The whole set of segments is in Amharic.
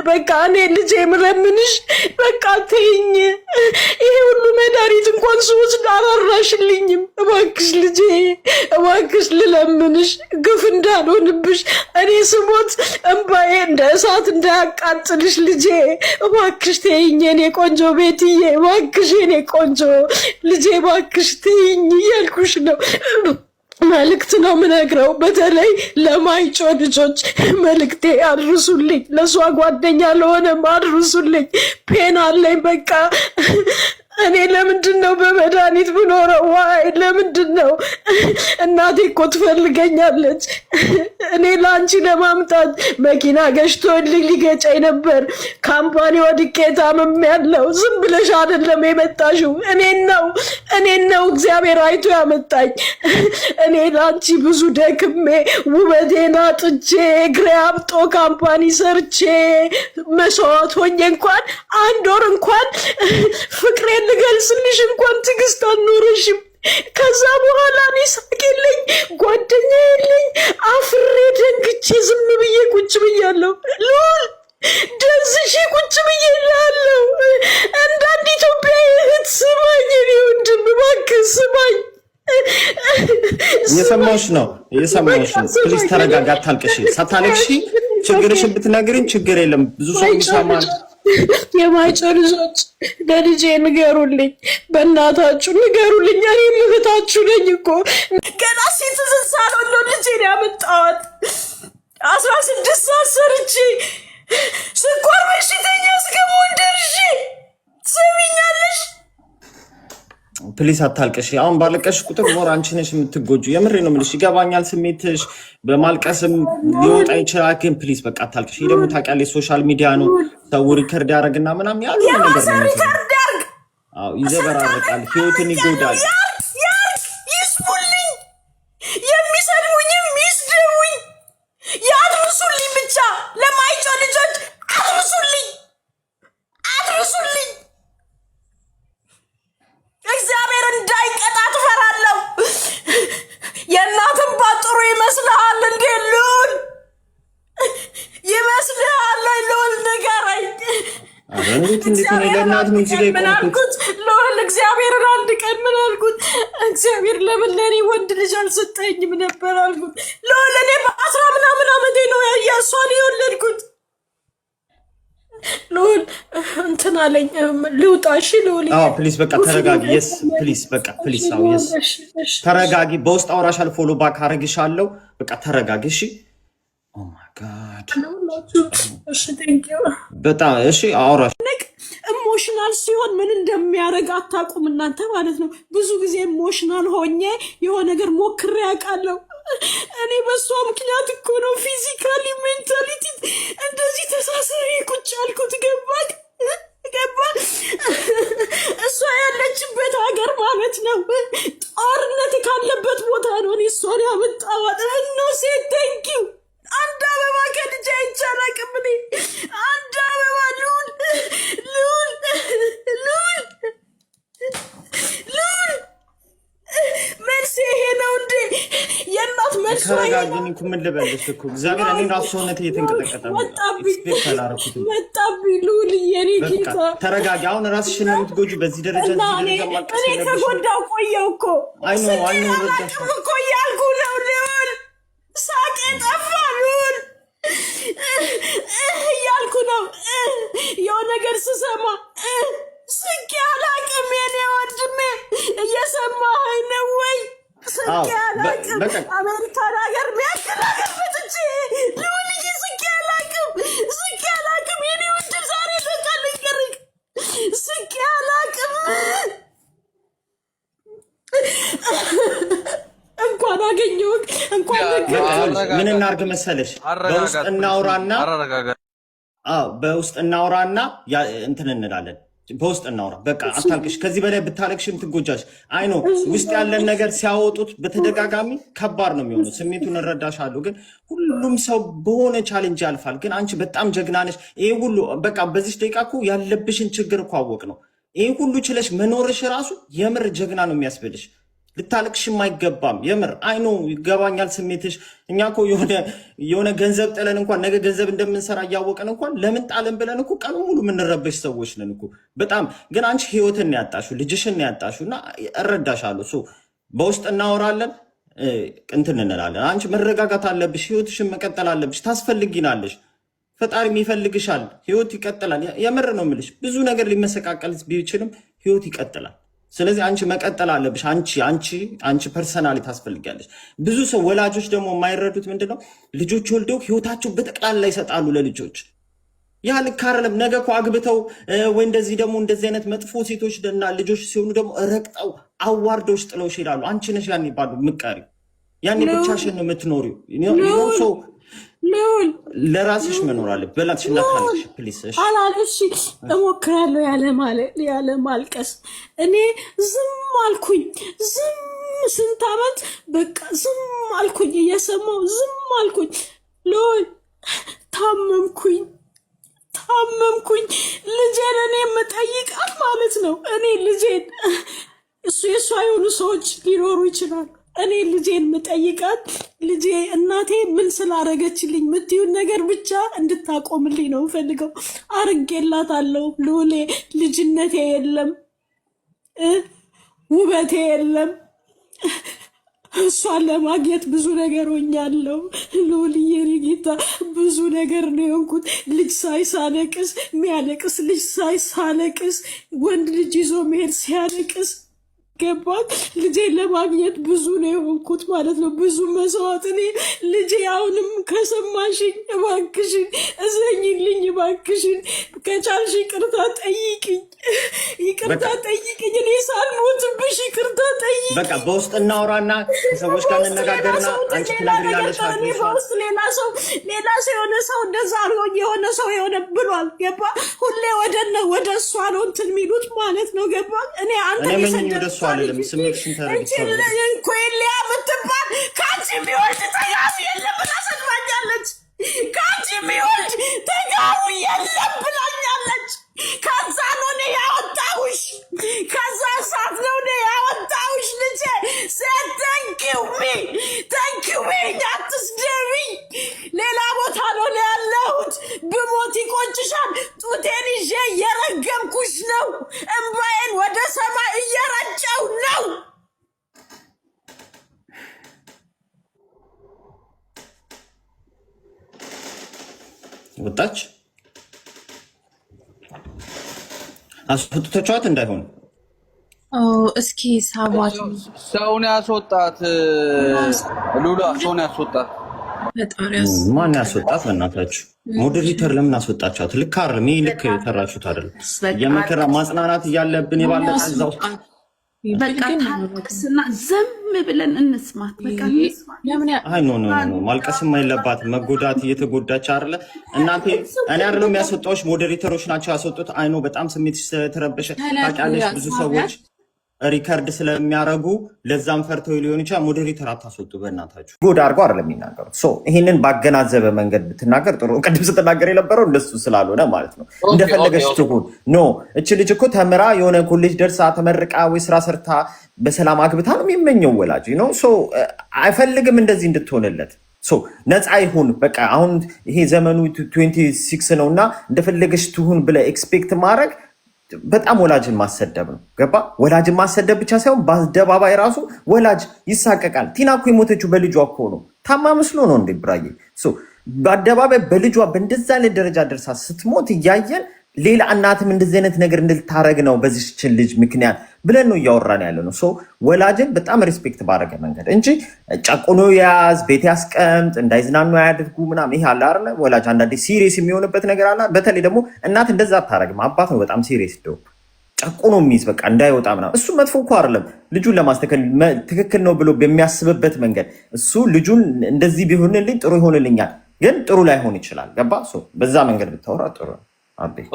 በቃ እኔ ልጄ ምለምንሽ በቃ ተይኝ። ይሄ ሁሉ መድኃኒት እንኳን ስወስድ አላራሽልኝም። እባክሽ ልጄ እባክሽ ልለምንሽ፣ ግፍ እንዳልሆንብሽ፣ እኔ ስሞት እንባዬ እንደ እሳት እንዳያቃጥልሽ ልጄ እባክሽ ተይኝ። የኔ ቆንጆ ቤትዬ እባክሽ የኔ ቆንጆ ልጄ እባክሽ ተይኝ እያልኩሽ ነው። መልእክት ነው ምነግረው። በተለይ ለማይጮ ልጆች መልእክቴ አድርሱልኝ። ለሷ ጓደኛ ለሆነም አድርሱልኝ። ፔን አለኝ በቃ እኔ ለምንድን ነው በመድኃኒት ብኖረው? ዋይ ለምንድን ነው? እናቴ እኮ ትፈልገኛለች። እኔ ለአንቺ ለማምጣት መኪና ገጭቶልኝ ሊገጨኝ ነበር። ካምፓኒ ወድቄ ታምሜያለሁ። ዝም ብለሽ አይደለም የመጣሽው፣ እኔን ነው እግዚአብሔር አይቶ ያመጣኝ። እኔ ለአንቺ ብዙ ደክሜ ውበቴን አጥቼ እግሬ አብጦ ካምፓኒ ሰርቼ መስዋዕት ሆኜ እንኳን አንድ ወር እንኳን ፍቅሬን ልገልጽልሽ እንኳን ትዕግስት አልኖረሽም። ከዛ በኋላ እኔ ሳቅ የለኝ ጓደኛ የለኝ፣ አፍሬ ደንግቼ ዝም ብዬ ቁጭ ብያለሁ። ልዑል ደዝሼ ቁጭ ብዬላለሁ። እንዳንድ ኢትዮጵያዊ እህት ስማኝ፣ እኔ ወንድም እባክህ ስማኝ። እየሰማሁሽ ነው። ፕሊዝ ተረጋጋ፣ አታልቅሽ። ሳታለቅሺ ችግርሽን ብትነግሪኝ ችግር የለም። ብዙ ሰው ይሰማል። የማይጮ ልጆች ለልጄ ንገሩልኝ፣ በእናታችሁ ንገሩልኝ። እኔ እህታችሁ ነኝ እኮ። ገና ሲትዝን ሳልሆን ነው ልጄን ያመጣኋት። 16 ሰዓት ሰርቼ ስኳር በሽተኛ እስከመሆን ደርሼ ትሰሚኛለሽ? ፕሊስ አታልቅሽ። አሁን ባለቀሽ ቁጥር ሞር አንቺ ነሽ የምትጎጁ። የምሬ ነው የምልሽ። ይገባኛል ስሜትሽ፣ በማልቀስም ሊወጣ ይችላል። ግን ፕሊስ በቃ አታልቅሽ። ይሄ ደግሞ ታውቂያለሽ ሶሻል ሚዲያ ነው፣ ሰው ሪከርድ ያደርግና ምናምን ያሉ ነገር ነው። አዎ ይዘበራርቃል፣ ህይወትን ይጎዳል። ይስሙልኝ፣ የሚሰድቡኝም ይስደቡኝ፣ ያድርሱልኝ። ብቻ ለማይጮ ልጆች አድርሱልኝ። እግዚአብሔር እንዳይቀጣ ትፈራለሁ። የእናትን ባጥሩ ይመስልሃል እንዴ ልዑል? ይመስልሃል? ልዑል ንገረኝ። ምን አልኩት ልዑል? እግዚአብሔርን አንድ ቀን ምን አልኩት? እግዚአብሔር ለምን ለእኔ ወንድ ልጅ አልሰጠኝም ነበር አልኩት። ልዑል እኔ በ10 ምናምን ዓመቴ ነው እሷን የወለድኩት። ልዑል እንትን አለኝ ልውጣ። እሺ ልዑል ፕሊዝ በቃ ተረጋጊ። የስ ፕሊዝ በቃ ፕሊዝ። አዎ የስ ተረጋጊ። በውስጥ አውራሻል፣ ፎሎ ባክ አረግሻለሁ። በቃ ተረጋጊ። እሺ ኦ ማይ ጋድ እሺ ቴንክ ዩ በጣም እሺ። አውራሽ ኢሞሽናል ሲሆን ምን እንደሚያደርግ አታውቁም እናንተ ማለት ነው። ብዙ ጊዜ ኢሞሽናል ሆኜ የሆነ ነገር ሞክሬ ያውቃለሁ። እኔ በሷ ምክንያት እኮ ነው ፊዚካሊ ሜንታሊቲ እንደዚህ ተሳስሬ ቁጭ አልኩት። ገባ እሷ ያለችበት ሀገር ማለት ነው ጦርነት ካለበት ቦታ ነው እኔ እሷን ያመጣኋት። ነው ሴት ቴንኪው። አንድ አበባ ከልጄ አይቻላቅም። እኔ አንድ አበባ ልዑል መልስ ይሄ ነው እንዴ? የእናት መልስ ተረጋግኝ እኮ ምን ልበልሽ እኮ እግዚአብሔር እኔ ራሱ ሰውነቴ እየተንቀጠቀጠ ነው። መጣብኝ ልዑል የኔ ጌታ ተረጋጊ። አሁን ራስሽን ነው የምትጎጂው በዚህ ደረጃ። እኔ ከጎዳው ቆየው እኮ አይ ነው እኮ እያልኩ ነው ልዑል። ሳቄ ጠፋ ልዑል እያልኩ ነው። የሆነ ነገር ስሰማ ስቄ አላቅም። የኔ ወንድሜ እየሰማኸኝ ነው ወይ? ስቄ አላቅም። አሜሪካን ሀገር ሚያክል ሀገር መጥቼ ልዑልዬ ስቄ አላቅም። የኔ ወንድም ዛሬ በቃ ልንገርህ ስቄ አላቅም። እንኳን አገኘሁህ እንኳን ምን እናድርግ መሰለሽ፣ በውስጥ እናውራና እንትን እንላለን። በውስጥ እናውራ በቃ አታልቅሽ። ከዚህ በላይ ብታለቅሽም ትጎጃሽ። አይ ነው ውስጥ ያለን ነገር ሲያወጡት በተደጋጋሚ ከባድ ነው የሚሆነው። ስሜቱን እረዳሻለሁ፣ ግን ሁሉም ሰው በሆነ ቻሌንጅ ያልፋል። ግን አንቺ በጣም ጀግና ነሽ። ይሄ ሁሉ በቃ በዚህ ደቂቃ እኮ ያለብሽን ችግር እኮ አወቅ ነው። ይሄ ሁሉ ችለሽ መኖርሽ ራሱ የምር ጀግና ነው የሚያስብልሽ። ልታለቅሽም አይገባም። የምር አይኖ ይገባኛል ስሜትሽ። እኛ እኮ የሆነ ገንዘብ ጥለን እንኳን ነገ ገንዘብ እንደምንሰራ እያወቀን እንኳን ለምን ጣለን ብለን እኮ ቀኑ ሙሉ የምንረበሽ ሰዎች ነን እኮ በጣም። ግን አንቺ ህይወትን ያጣሹ ልጅሽን ያጣሹ እና እረዳሻለሁ። በውስጥ እናወራለን እንትን እንላለን። አንቺ መረጋጋት አለብሽ፣ ህይወትሽን መቀጠል አለብሽ። ታስፈልጊናለሽ፣ ፈጣሪም ይፈልግሻል። ህይወት ይቀጥላል። የምር ነው የምልሽ። ብዙ ነገር ሊመሰቃቀል ቢችልም ህይወት ይቀጥላል። ስለዚህ አንቺ መቀጠል አለብሽ። አንቺ ፐርሰናሊ ታስፈልጊያለሽ። ብዙ ሰው ወላጆች ደግሞ የማይረዱት ምንድነው ልጆች ወልደው ህይወታቸው በጠቅላላ ይሰጣሉ ለልጆች። ያ ልክ አይደለም። ነገ እኮ አግብተው ወይ እንደዚህ ደግሞ እንደዚህ አይነት መጥፎ ሴቶች እና ልጆች ሲሆኑ ደግሞ ረግጠው አዋርደውሽ ጥለውሽ ይሄዳሉ። አንቺ ነሽ ያኔ ባሉ ምቀሪ፣ ያኔ ብቻሽን ነው የምትኖሪው። ሰው ለራስሽ መኖር አለ። በላትሽ እናታለሽ ፕሊስ። እሺ እሞክራለሁ ያለ ማልቀስ። እኔ ዝም አልኩኝ። ስንት ዓመት በቃ ዝም አልኩኝ፣ እየሰማሁ ዝም አልኩኝ። ልዑል ታመምኩኝ። ልጄን እኔ የምጠይቃት ማለት ነው። እኔ ልጄን እሱ የእሷ የሆኑ ሰዎች ሊኖሩ ይችላሉ። እኔ ልጄን የምጠይቃት ልጄ እናቴ ምን ስላረገችልኝ የምትዩን ነገር ብቻ እንድታቆምልኝ ነው የምፈልገው። አርጌላታለሁ። ልዑሌ ልጅነቴ የለም፣ ውበቴ የለም። እሷን ለማግኘት ብዙ ነገር ሆኛለሁ። ልዑልዬ የኔ ጌታ ብዙ ነገር ነው የሆንኩት። ልጅ ሳይሳለቅስ የሚያለቅስ ልጅ ሳይሳለቅስ ወንድ ልጅ ይዞ መሄድ ሲያለቅስ ገባት። ልጄን ለማግኘት ብዙ ነው የሆንኩት ማለት ነው፣ ብዙ መስዋዕት። እኔ ልጄ አሁንም ከሰማሽኝ እባክሽን እዘኝልኝ፣ እባክሽን ከቻልሽ ይቅርታ ጠይቅኝ፣ እኔ ሳልሞትብሽ ይቅርታ ጠይቅኝ። በቃ በውስጥ እናውራና ከሰዎች ጋር እንነጋገርና አንቺ ትነግሪኛለሽ። በውስጥ ሌላ ሰው የሆነ ሰው እንደዛ የሆነ ሰው የሆነ ብሏል። ገባ ሁሌ ወደ እሷ ነው እንትን የሚሉት ማለት ነው። ገባ እኔ አንተ ወደ አለም ስሜትሽን ተረድቻለሁ። ምትባል ከአንቺ የሚወልድ ተጋቢ የለም ብላ ሰድባኛለች። ከአንቺ የሚወልድ ተጋቢ የለም ብላኛለች። ከዛ ነው እኔ ያወጣሁሽ፣ ከዛ እሳት ነው እኔ ያወጣሁሽ። ልጄ ተንኪው አትስደቢኝ። ሌላ ቦታ ነው ያለሁት። ብሞት ይቆጭሻል። ጡቴን ይዤ እየረገምኩሽ ነው። እምባዬን ወደ ሰማይ እየረጨው ነው። ወጣች አስወጥተቻት እንዳይሆን እስኪ ሳቧት። ሰውን ያስወጣት ሉላ፣ ሰውን ያስወጣት። ማን ያስወጣት? በእናታችሁ ሞዴሬተር ለምን አስወጣቻት? ልክ አይደለም። ይሄ ልክ የተራችሁት አይደለም። የመከራ ማጽናናት እያለብን የባለቀ እዛው በቃ ታክስና ዘም ብለን እንስማት። በቃ አይ ኖ ማልቀስም የለባትም። መጎዳት እየተጎዳች አይደለ እናንተ። እኔ አይደለም የሚያስወጣዎች ሞዴሬተሮች ናቸው ያስወጡት። አይ ኖ በጣም ስሜት ስለተረበሸ ታውቂያለሽ። ብዙ ሰዎች ሪከርድ ስለሚያረጉ ለዛም ፈርተው ሊሆን ይችላል። ሞዴሬተር አታስወጡ በእናታችሁ። ጎዳ አድርጎ አይደለም የሚናገሩት። ይሄንን ባገናዘበ መንገድ ብትናገር ጥሩ። ቅድም ስትናገር የነበረው እንደሱ ስላልሆነ ማለት ነው። እንደፈለገች ትሁን። እች ልጅ እኮ ተምራ የሆነ ኮሌጅ ደርሳ ተመርቃ ወይ ስራ ሰርታ በሰላም አግብታ ነው የሚመኘው ወላጅ ነው። አይፈልግም እንደዚህ እንድትሆንለት። ነፃ ይሁን በቃ። አሁን ይሄ ዘመኑ 26 ነው እና እንደፈለገች ትሁን ብለህ ኤክስፔክት ማድረግ በጣም ወላጅን ማሰደብ ነው። ገባ? ወላጅን ማሰደብ ብቻ ሳይሆን በአደባባይ ራሱ ወላጅ ይሳቀቃል። ቲና እኮ የሞተችው በልጇ እኮ ነው። ታማ መስሎ ነው እንዴ ብራዬ? በአደባባይ በልጇ በእንደዛ ላይ ደረጃ ደርሳ ስትሞት እያየን ሌላ እናትም እንደዚህ አይነት ነገር እንድታረግ ነው በዚህችን ልጅ ምክንያት ብለን ነው እያወራን ያለ ነው። ወላጅን በጣም ሪስፔክት ባደረገ መንገድ እንጂ ጨቁኖ ያዝ፣ ቤት ያስቀምጥ፣ እንዳይዝናኑ ያድርጉ ምናምን። ይሄ አለ አይደለ? ወላጅ አንዳንዴ ሲሪየስ የሚሆንበት ነገር አለ። በተለይ ደግሞ እናት እንደዛ አታረግም። አባት ነው በጣም ሲሪየስ ደው ጨቁኖ የሚይዝ በቃ እንዳይወጣ ምናምን። እሱ መጥፎ እኮ አይደለም። ልጁን ለማስተካከል ትክክል ነው ብሎ በሚያስብበት መንገድ እሱ ልጁን እንደዚህ ቢሆንልኝ ጥሩ ይሆንልኛል፣ ግን ጥሩ ላይሆን ይችላል። ገባ? በዛ መንገድ ብታወራ ጥሩ ነው።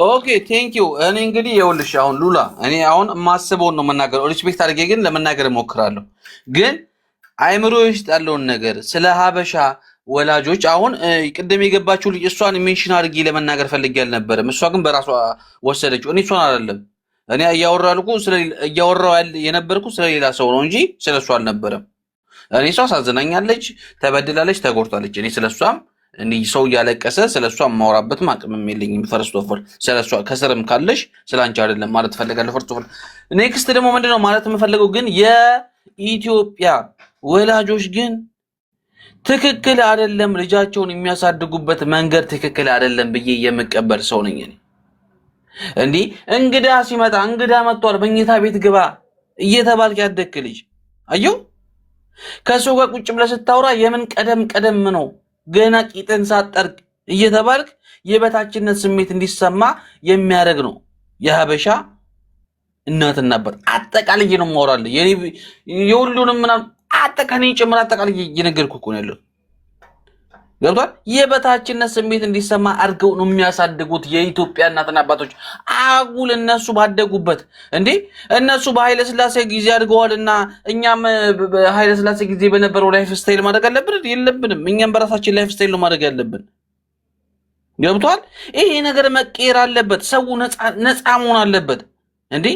ኦኬ ቴንክ ዩ። እኔ እንግዲህ ይኸውልሽ አሁን ሉላ እኔ አሁን ማስበውን ነው የምናገረው። ሪስፔክት አድርጌ ግን ለመናገር እሞክራለሁ። ግን አይምሮ ውስጥ ያለውን ነገር ስለ ሀበሻ ወላጆች አሁን ቅድም የገባችው ልጅ እሷን ሜንሽን አድርጌ ለመናገር ፈልጌ አልነበረም። እሷ ግን በራሷ ወሰደችው። እኔ እሷን አይደለም እኔ እያወራሁ የነበርኩ ስለሌላ ሰው ነው እንጂ ስለሷ አልነበረም። እኔ እሷ አሳዝናኛለች፣ ተበድላለች፣ ተጎድታለች። እኔ ስለሷም እንዲህ ሰው እያለቀሰ ስለሷ ማውራበት አቅምም የለኝም። ፈርስት ኦፍ ኦል ስለሷ ከስርም ካለሽ ስላንቺ አይደለም ማለት ፈልጋለሁ። ፈርስት ኦፍ ኦል ኔክስት ደግሞ ምንድነው ማለት የምፈልገው ግን የኢትዮጵያ ወላጆች ግን ትክክል አይደለም፣ ልጃቸውን የሚያሳድጉበት መንገድ ትክክል አይደለም ብዬ የምቀበል ሰው ነኝ እኔ። እንዲህ እንግዳ ሲመጣ እንግዳ መጥቷል መኝታ ቤት ግባ እየተባልክ ያደግክ ልጅ አየው ከሰው ጋር ቁጭ ብለህ ስታወራ የምን ቀደም ነው ገና ቂጥን ሳጠርቅ እየተባልክ የበታችነት ስሜት እንዲሰማ የሚያደርግ ነው የሀበሻ እናትና አባት። አጠቃላይ ነው የማወራልህ የሁሉንም ምናምን አጠቃላይ ጭምር አጠቃላይ እየነገርኩህ እኮ ነው ያለው። ገብቷል? የበታችነት ስሜት እንዲሰማ አድርገው ነው የሚያሳድጉት የኢትዮጵያ እናትና አባቶች። አጉል እነሱ ባደጉበት እንዴ እነሱ በኃይለ ሥላሴ ጊዜ አድገዋልና እኛም በኃይለ ሥላሴ ጊዜ በነበረው ላይፍ ስታይል ማድረግ አለብን? የለብንም። እኛም በራሳችን ላይፍ ስታይል ነው ማድረግ ያለብን። ገብቷል? ይሄ ነገር መቀየር አለበት። ሰው ነፃ መሆን አለበት። እንዴ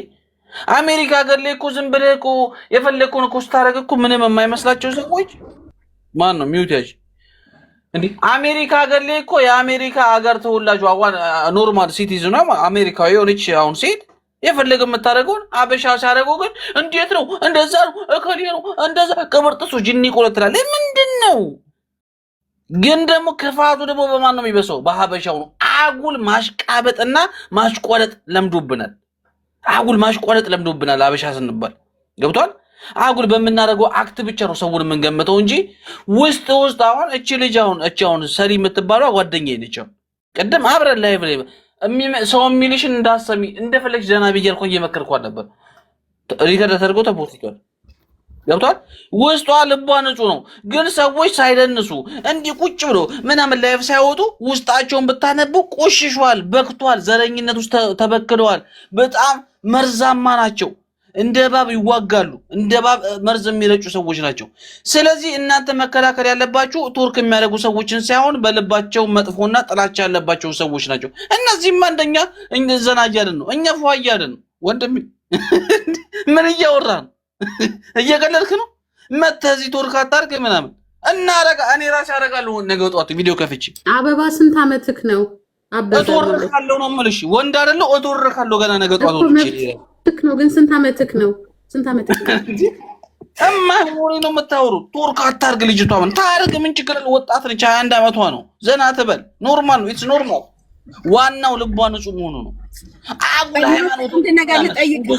አሜሪካ ሀገር ላይ እኮ ዝም ብለህ እኮ የፈለግከውን እኮ ስታደርግ እኮ ምንም የማይመስላቸው ሰዎች ማን ነው ሚውት ያዥ እንዴ አሜሪካ ሀገር ላይ እኮ የአሜሪካ ሀገር ተወላጅ አዋን ኖርማል ሲቲዝን ነው አሜሪካዊ የሆነች አሁን ሴት የፈለገ የምታደርገውን አበሻ ሲያደርገው ግን እንዴት ነው እንደዛ ነው እከሌ ነው እንደዛ ቅብርጥሱ ጅኒ ቆለትራለ ምንድነው? ግን ደግሞ ክፋቱ ደግሞ በማን ነው የሚበሰው? በሀበሻው ነው። አጉል ማሽቃበጥና ማሽቆለጥ ለምዶብናል። አጉል ማሽቆለጥ ለምዶብናል አበሻ ስንባል። ገብቷል? አጉል በመናረገው አክት ብቻ ነው ሰውን የምንገምተው እንጂ ውስጥ አሁን እቺ ልጅ አሁን ሰሪ የምትባለው ጓደኛዬ ነች። ቀደም አብረን ላይቭ ላይ ሰው የሚልሽን እንዳሰሚ እንደፈለግሽ ዘና ብያልኩ እየመከርኳት ነበር። ሪከርድ ተደርጎ ተፖስቷል። ገብቷል? ውስጧ ልቧ ንጹህ ነው። ግን ሰዎች ሳይደንሱ እንዲህ ቁጭ ብሎ ምናምን ላይቭ ሳይወጡ ውስጣቸውን ብታነቡ ቆሽሿል፣ በክቷል፣ ዘረኝነት ውስጥ ተበክለዋል። በጣም መርዛማ ናቸው። እንደ እባብ ይዋጋሉ። እንደ እባብ መርዝ የሚረጩ ሰዎች ናቸው። ስለዚህ እናንተ መከላከል ያለባችሁ ቱርክ የሚያደርጉ ሰዎችን ሳይሆን በልባቸው መጥፎና ጥላቻ ያለባቸው ሰዎች ናቸው። እነዚህማ እንደኛ ዘና እያልን ነው፣ እኛ ፏ እያልን ነው። ወንድሜ ምን እያወራ ነው? እየቀለድክ ነው? መተህ እዚህ ቱርክ አታርግ ምናምን እኔ ራሴ አደርጋለሁ። ነገ ጠዋት ቪዲዮ ከፍቼ አበባ ስንት አመትክ ነው? እጦርካለሁ ነው የምልሽ። ወንድ አይደለሁ እጦርካለሁ ገና ነገ ጠዋት ትክ ነው። ግን ስንት አመትክ ነው? ስንት አመትክ ነው? ሆኔ ነው የምታወሩት? ቱርክ አታርግ ልጅቷ ምን ታርግ? ምን ችግር አለ? ወጣት ነች፣ 21 አመቷ ነው። ዘና ትበል። ኖርማል ነው። ኢትስ ኖርማል። ዋናው ልቧ ንጹህ መሆኑ ነው። አጉል ሃይማኖት።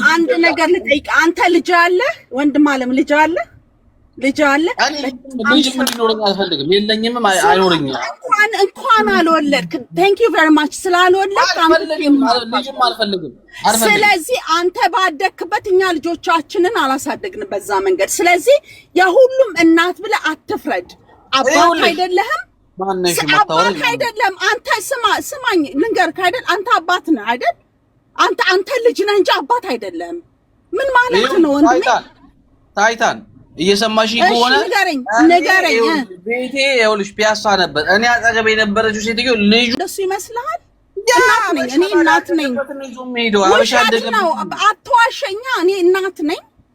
አንድ ነገር ልጠይቅ። አንተ ልጅ አለ? ወንድም አለም ልጅ አለ? ልጅ አለ? ልጅ ምን እንዲኖረኝ አልፈልግም። የለኝም፣ አይኖረኝም። እንኳን አልወለድክ። ቴንክ ዩ ቬሪ ማች ስላልወለድክ ልጅም አልፈልግም። ስለዚህ አንተ ባደክበት እኛ ልጆቻችንን አላሳደግን በዛ መንገድ። ስለዚህ የሁሉም እናት ብለህ አትፍረድ። አባት አይደለህም፣ አባት አይደለም። አንተ ስማኝ ልንገርህ አይደል? አንተ አባት ነህ አይደል? አንተ ልጅ ነህ እንጂ አባት አይደለም። ምን ማለት ነው ወንድሜ? ታይታን እየሰማሽ ከሆነ ንገረኝ። ቤቴ ይኸውልሽ ፒያሳ ነበር። እኔ አጠገቤ የነበረችው ሴትዮ ልጁ እንደሱ ይመስልሃል? እኔ እናት ነኝ። አትዋሸኛ። እኔ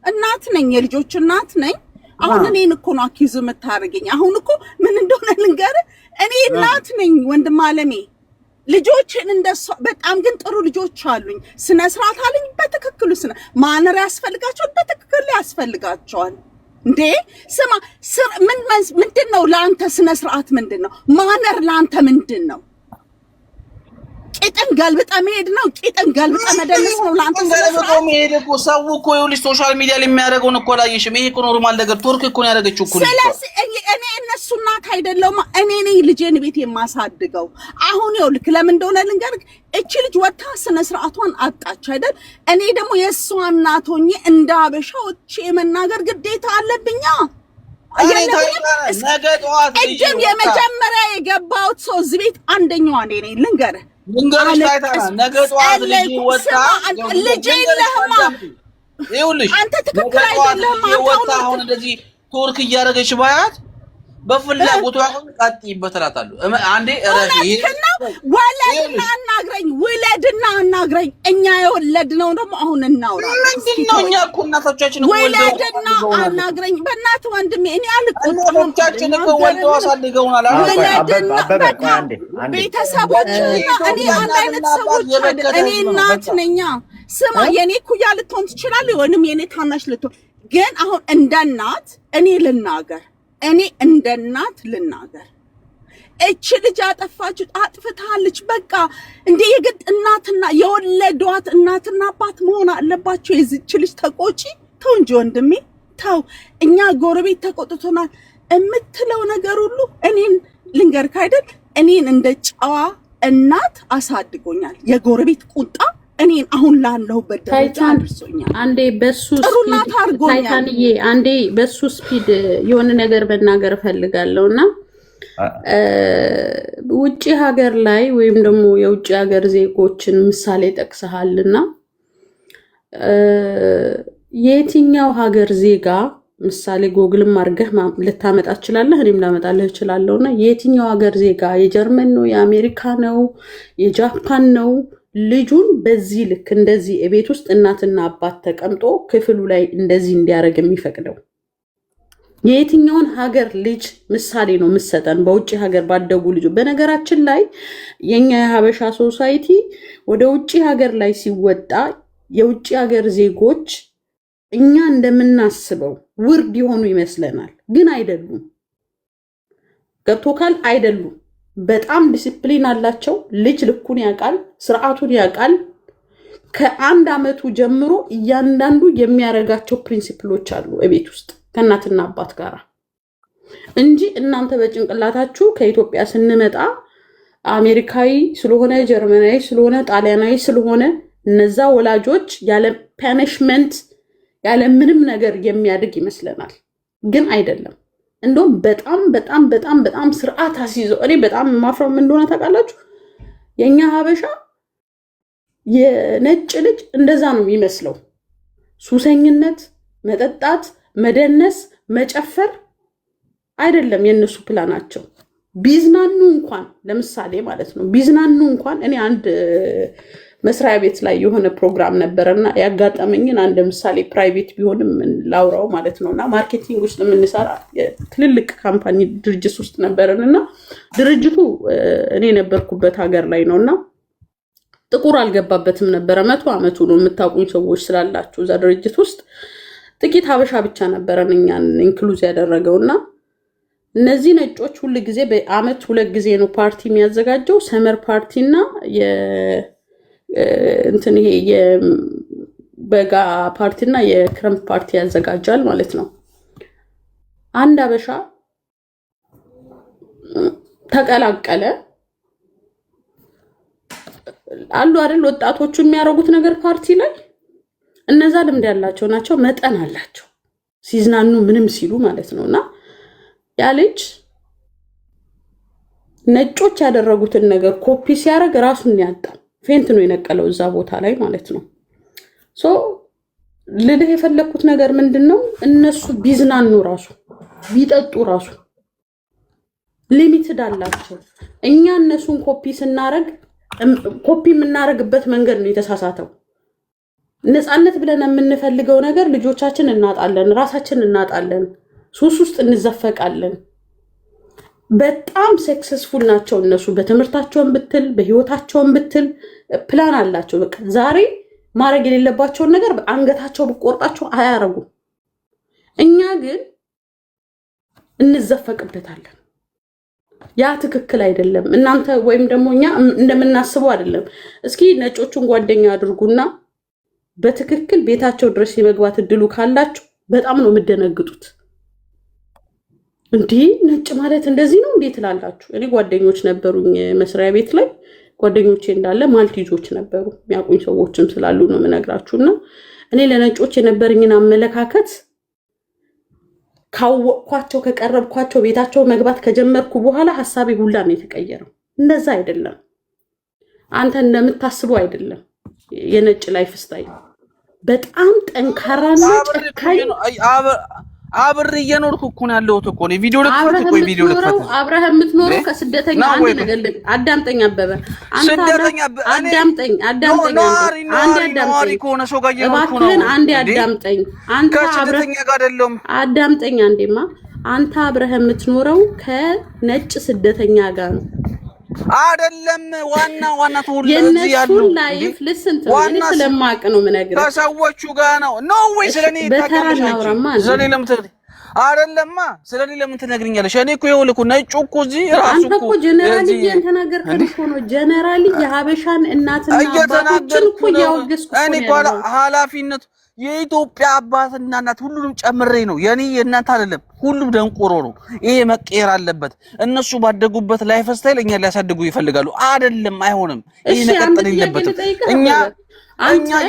እናት ነኝ፣ የልጆች እናት ነኝ። አሁን እኔን እኮ ነው አኪዙ የምታደርገኝ። አሁን እኮ ምን እንደሆነ ልንገርህ፣ እኔ እናት ነኝ ወንድም አለሜ። ልጆችን እንደሷ በጣም ግን ጥሩ ልጆች አሉኝ። ስነ ስርዓት አለኝ በትክክሉ። ማነር ያስፈልጋቸዋል፣ በትክክል ያስፈልጋቸዋል። እንዴ ስማ፣ ምንድነው ለአንተ ስነ ስርዓት? ምንድነው ማነር ለአንተ? ምንድነው ቂጥን ገልብጠ መሄድ ነው? ቂጥን ገልብጠ መደነስ ነው ለአንተ ስነ ስርዓት? መሄድ እኮ ሰው እኮ ይኸውልሽ ሶሻል ሚዲያ ላይ የሚያደርገውን እኮ አላየሽም? ይሄ እኮ ኖርማል ነገር። ቱርክ እኮ ነው ያደረገችው እኮ። ስለዚህ እኔ እነሱ እናት አይደለሁም። እኔ ነኝ ልጄን ቤት የማሳድገው። አሁን ይኸውልህ ለምን እንደሆነ ልንገርህ። እቺ ልጅ ወጣ ስነ ስርዓቷን አጣች አይደል? እኔ ደግሞ የእሷ እናት ሆኜ እንደ አበሻው እቺ የመናገር ግዴታ አለብኛ። እጅም የመጀመሪያ የገባሁት ሰው እዚህ ቤት አንደኛዋ እኔ ነኝ። ልንገርህ ነገ ጠዋት ልጅ የለህማ። ይኸውልሽ አንተ ትክክል አይደለህም። አሁን እንደዚህ ቱርክ እያደረገች ባያት በፍላጎቷ ቀጥይበት እላታለሁ። አንዴ ወለድና አናግረኝ። ውለድና አናግረኝ። እኛ የወለድነው ደግሞ አሁን እናውራ። ምንድነው? እኛ እኮ እናቶቻችን እኮ ወለድና አናግረኝ። በእናት ወንድሜ እኔ አልቆጣም። እናቶቻችን እኮ ወልደው አሳድገውናል። ቤተሰቦችና እኔ አንድ አይነት ሰዎች አይደል? እኔ እናት ነኝ። ስማ የኔ ኩያ ልትሆን ትችላለህ፣ ወይንም የኔ ታናሽ ልትሆን ግን አሁን እንደ እናት እኔ ልናገር። እኔ እንደ እናት ልናገር። እቺ ልጅ አጠፋችሁ፣ አጥፍታለች። በቃ እንደ የግድ እናትና የወለዷት እናትና አባት መሆን አለባቸው። የዚች ልጅ ተቆጪ። ተው እንጂ ወንድሜ ተው። እኛ ጎረቤት ተቆጥቶናል የምትለው ነገር ሁሉ እኔን ልንገርክ አይደል? እኔን እንደ ጨዋ እናት አሳድጎኛል። የጎረቤት ቁጣ እኔን አሁን ላለሁበት ደረጃ አድርሶኛል። አንዴ በሱ ስፒድ ታይታንዬ፣ አንዴ በሱ ስፒድ የሆነ ነገር መናገር እፈልጋለሁና ውጪ ሀገር ላይ ወይም ደግሞ የውጪ ሀገር ዜጎችን ምሳሌ ጠቅሰሃልና የትኛው ሀገር ዜጋ ምሳሌ ጎግልም አድርገህ ልታመጣ ትችላለህ፣ እኔም ላመጣልህ እችላለሁና የትኛው ሀገር ዜጋ የጀርመን ነው፣ የአሜሪካ ነው፣ የጃፓን ነው ልጁን በዚህ ልክ እንደዚህ ቤት ውስጥ እናትና አባት ተቀምጦ ክፍሉ ላይ እንደዚህ እንዲያደርግ የሚፈቅደው? የየትኛውን ሀገር ልጅ ምሳሌ ነው የምሰጠን? በውጭ ሀገር ባደጉ ልጆ። በነገራችን ላይ የኛ የሀበሻ ሶሳይቲ ወደ ውጭ ሀገር ላይ ሲወጣ የውጭ ሀገር ዜጎች እኛ እንደምናስበው ውርድ የሆኑ ይመስለናል፣ ግን አይደሉም። ገብቶካል? አይደሉም። በጣም ዲሲፕሊን አላቸው። ልጅ ልኩን ያውቃል፣ ስርዓቱን ያውቃል። ከአንድ አመቱ ጀምሮ እያንዳንዱ የሚያደርጋቸው ፕሪንሲፕሎች አሉ ቤት ውስጥ ከእናትና አባት ጋር እንጂ እናንተ በጭንቅላታችሁ ከኢትዮጵያ ስንመጣ አሜሪካዊ ስለሆነ ጀርመናዊ ስለሆነ ጣሊያናዊ ስለሆነ እነዛ ወላጆች ያለ ፓኒሽመንት ያለ ምንም ነገር የሚያድግ ይመስለናል፣ ግን አይደለም። እንደውም በጣም በጣም በጣም በጣም ስርዓት አስይዘው እኔ በጣም ማፍረም እንደሆነ ታውቃላችሁ። የኛ ሀበሻ የነጭ ልጅ እንደዛ ነው የሚመስለው። ሱሰኝነት፣ መጠጣት፣ መደነስ፣ መጨፈር አይደለም የነሱ ፕላናቸው። ቢዝናኑ እንኳን ለምሳሌ ማለት ነው ቢዝናኑ እንኳን እኔ አንድ መስሪያ ቤት ላይ የሆነ ፕሮግራም ነበረና ያጋጠመኝን አንድ ምሳሌ ፕራይቬት ቢሆንም ላውራው ማለት ነውና ማርኬቲንግ ውስጥ የምንሰራ ትልልቅ ካምፓኒ ድርጅት ውስጥ ነበርንና ድርጅቱ እኔ ነበርኩበት ሀገር ላይ ነውና ጥቁር አልገባበትም ነበረ። 100 ዓመቱ ነው። የምታውቁኝ ሰዎች ስላላችሁ እዛ ድርጅት ውስጥ ጥቂት ሀበሻ ብቻ ነበረን እኛን ኢንክሉዝ ያደረገውና እነዚህ ነጮች ሁሉ ጊዜ በአመት 2 ጊዜ ነው ፓርቲ የሚያዘጋጀው፣ ሰመር ፓርቲ እና እንትን ይሄ የበጋ ፓርቲ እና የክረምት ፓርቲ ያዘጋጃል ማለት ነው። አንድ ሀበሻ ተቀላቀለ አሉ አይደል ወጣቶቹ የሚያደርጉት ነገር ፓርቲ ላይ እነዛ ልምድ ያላቸው ናቸው፣ መጠን አላቸው ሲዝናኑ ምንም ሲሉ ማለት ነውና ያ ልጅ ነጮች ያደረጉትን ነገር ኮፒ ሲያደርግ ራሱን ያጣው ፌንት ነው የነቀለው እዛ ቦታ ላይ ማለት ነው። ሶ ልልህ የፈለኩት ነገር ምንድነው እነሱ ቢዝናኑ ራሱ ቢጠጡ ራሱ ሊሚትድ አላቸው። እኛ እነሱን ኮፒ ስናረግ ኮፒ የምናረግበት መንገድ ነው የተሳሳተው። ነፃነት ብለን የምንፈልገው ነገር ልጆቻችን እናጣለን፣ ራሳችን እናጣለን፣ ሱስ ውስጥ እንዘፈቃለን። በጣም ሰክሰስፉል ናቸው እነሱ በትምህርታቸውን ብትል በህይወታቸውን ብትል ፕላን አላቸው። በቃ ዛሬ ማድረግ የሌለባቸውን ነገር አንገታቸው ብቆርጣቸው አያረጉም። እኛ ግን እንዘፈቅበታለን። ያ ትክክል አይደለም። እናንተ ወይም ደግሞ እኛ እንደምናስበው አይደለም። እስኪ ነጮቹን ጓደኛ አድርጉና በትክክል ቤታቸው ድረስ የመግባት እድሉ ካላችሁ በጣም ነው የምደነግጡት። እንዴ ነጭ ማለት እንደዚህ ነው እንዴ ትላላችሁ? እኔ ጓደኞች ነበሩኝ መስሪያ ቤት ላይ ጓደኞቼ እንዳለ ማልቲዞች ነበሩ። የሚያውቁኝ ሰዎችም ስላሉ ነው የምነግራችሁና እኔ ለነጮች የነበረኝን አመለካከት ካወቅኳቸው ከቀረብኳቸው ቤታቸው መግባት ከጀመርኩ በኋላ ሐሳቤ ሁላ ነው የተቀየረው። እንደዛ አይደለም፣ አንተ እንደምታስበው አይደለም። የነጭ ላይፍ ስታይል በጣም ጠንካራና ጨካኝ አብሬ እየኖርኩ እኮ ነው ያለሁት እኮ ነው። ቪዲዮ ልክፈት እኮ ቪዲዮ ልክፈት። አብረህ የምትኖረው ከስደተኛ አንድ ነገር አዳምጠኝ አበበ አንተ አዳምጠኝ አንድ አዳምጠኝ አንተ ከስደተኛ ጋር አይደለም አዳምጠኝ አንዴማ አንተ አብረህ የምትኖረው ከነጭ ስደተኛ ጋር ነው አይደለም ዋና ተወለዚ ያሉ ላይፍ ልስንት ነው ስለማቅ ነው ምነግርህ ከሰዎቹ ጋር ነው ነው ወይ ስለኔ ታውቃለህ ስለሌለም አይደለማ ስለሌለ ለምን ትነግሪኛለሽ? እኔ እኮ ይኸውልህ እኮ ነጭ እኮ እዚህ ራሱ እኮ ጀነራሊ እየተናገርከኝ እኮ ነው። ጀነራሊ የሀበሻን እናትና አባቶችን እኮ ያወገዝኩ እኔ እኮ ኃላፊነት የኢትዮጵያ አባትና እናት ሁሉንም ጨምሬ ነው። የኔ የእናንተ አይደለም። ሁሉም ደንቆሮ ነው። ይሄ መቀየር አለበት። እነሱ ባደጉበት ላይፍ ስታይል እኛ ሊያሳድጉ ይፈልጋሉ። አይደለም፣ አይሆንም። ይሄ መቀጠል የለበትም። እኛ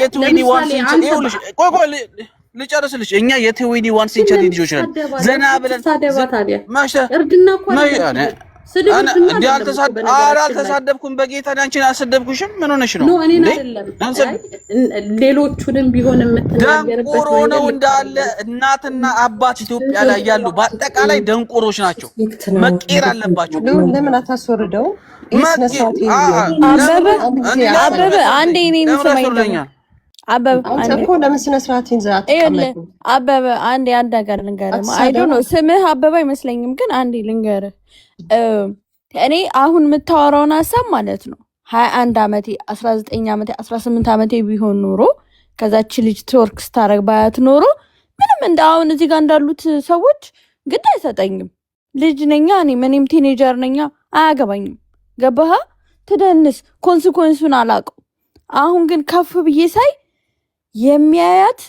የ21 ሴንቸሪ ይኸውልሽ ቆይ ልጨርስልሽ እኛ የ21 ሴንቸሪ ልጆች ነን። ዘና ብለን እርድና እኮ አልተሳደብኩም። በጌታ አንቺን አልሰደብኩሽም። ምን ሆነሽ ነው? ሌሎቹንም ቢሆን የምትናገርበት ደንቆሮ ነው እንዳለ እናትና አባት ኢትዮጵያ ላይ ያሉ በአጠቃላይ ደንቆሮች ናቸው። መቀየር አለባቸው። ለምን አታስወርደው? አበበ አንዴ እኔን ስማኝ። አበበ አንተ እኮ ለምን ስነ ስርዓት ይንዛት ተቀመጥ። አበበ አንዴ አንድ ነገር ልንገርህ። አይ ዶንት ኖ ስምህ አበበ አይመስለኝም፣ ግን አንዴ ልንገርህ። እኔ አሁን የምታወራውን ሀሳብ ማለት ነው 21 ዓመቴ 19 ዓመቴ 18 ዓመቴ ቢሆን ኖሮ ከዛች ልጅ ትወርክ ስታረግ ባያት ኖሮ ምንም እንደ አሁን እዚህ ጋር እንዳሉት ሰዎች ግድ አይሰጠኝም። ልጅ ነኛ እኔ ምንም ቲኔጀር ነኛ፣ አያገባኝም። ገባህ? ትደንስ ኮንሲኩዌንሱን አላውቀው። አሁን ግን ከፍ ብዬ ሳይ የሚያያት